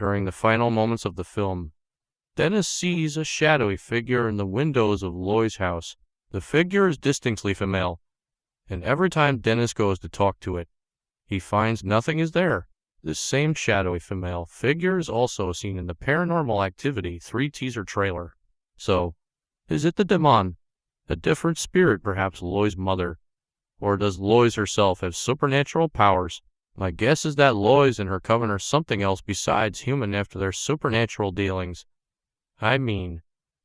During the final moments of the film, Dennis sees a shadowy figure in the windows of Loy's house. The figure is distinctly female, and every time Dennis goes to talk to it, he finds nothing is there. This same shadowy female figure is also seen in the Paranormal Activity 3 teaser trailer. So, is it the demon? A different spirit, perhaps Loy's mother? Or does Lois herself have supernatural powers? My guess is that Lois and her coven are something else besides human after their supernatural dealings. I mean,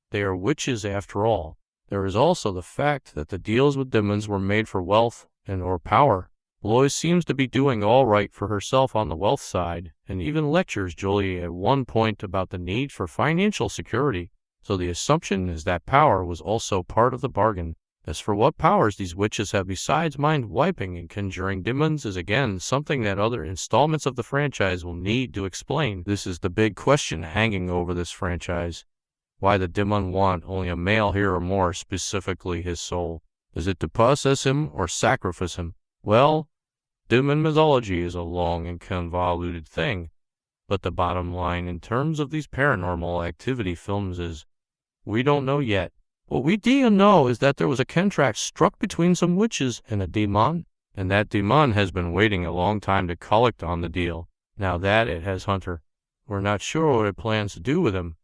they are witches after all. There is also the fact that the deals with demons were made for wealth and or power. Lois seems to be doing all right for herself on the wealth side, and even lectures Julie at one point about the need for financial security. So the assumption is that power was also part of the bargain. As for what powers these witches have besides mind-wiping and conjuring demons is again something that other installments of the franchise will need to explain. This is the big question hanging over this franchise. Why the demon want only a male here, or more specifically his soul? Is it to possess him or sacrifice him? Well, demon mythology is a long and convoluted thing, but the bottom line in terms of these Paranormal Activity films is, we don't know yet. What we do know is that there was a contract struck between some witches and a demon, and that demon has been waiting a long time to collect on the deal. Now that it has Hunter, we're not sure what it plans to do with him,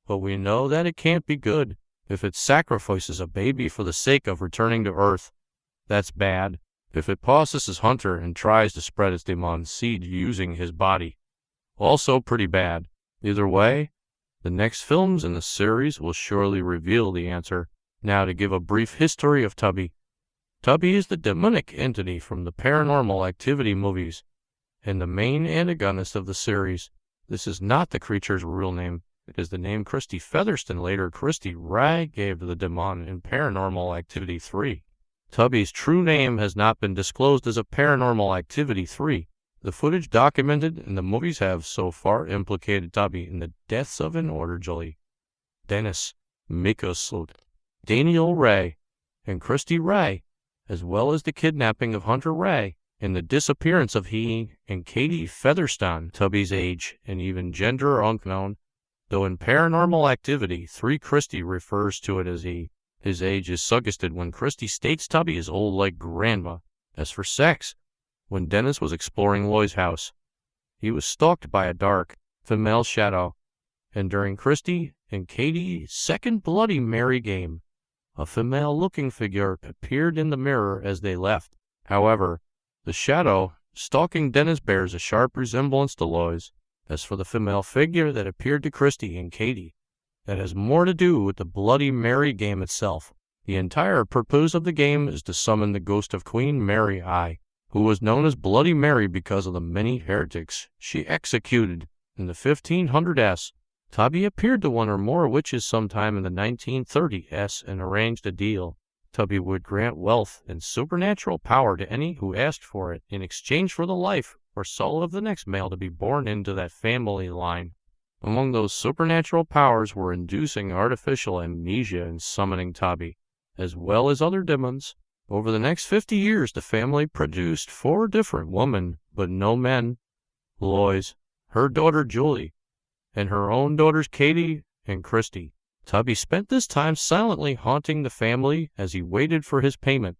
but we know that it can't be good. If it sacrifices a baby for the sake of returning to Earth, that's bad. If it possesses Hunter and tries to spread its demon seed using his body, also pretty bad. Either way, the next films in the series will surely reveal the answer. Now to give a brief history of Tubby. Tubby is the demonic entity from the Paranormal Activity movies, and the main antagonist of the series. This is not the creature's real name. It is the name Christy Featherston, later Christy Ray, gave to the demon in Paranormal Activity 3. Tubby's true name has not been disclosed as of Paranormal Activity 3. The footage documented in the movies have so far implicated Tubby in the deaths of an orderly Dennis, Miko Sloot, Daniel Ray, and Christy Ray, as well as the kidnapping of Hunter Ray, and the disappearance of he and Katie Featherston. Tubby's age and even gender are unknown, though in Paranormal Activity 3 Christy refers to it as he. His age is suggested when Christy states Tubby is old like grandma. As for sex, when Dennis was exploring Loy's house, he was stalked by a dark, female shadow, and during Christy and Katie's second Bloody Mary game, a female-looking figure appeared in the mirror as they left. However, the shadow stalking Dennis bears a sharp resemblance to Loy's. As for the female figure that appeared to Christy and Katie, that has more to do with the Bloody Mary game itself. The entire purpose of the game is to summon the ghost of Queen Mary I, who was known as Bloody Mary because of the many heretics she executed in the 1500s. Tubby appeared to one or more witches sometime in the 1930s and arranged a deal. Tubby would grant wealth and supernatural power to any who asked for it in exchange for the life or soul of the next male to be born into that family line. Among those supernatural powers were inducing artificial amnesia and summoning Tubby, as well as other demons. Over the next 50 years, the family produced 4 different women, but no men. Lois, her daughter Julie, and her own daughters Katie and Christy. Tubby spent this time silently haunting the family as he waited for his payment.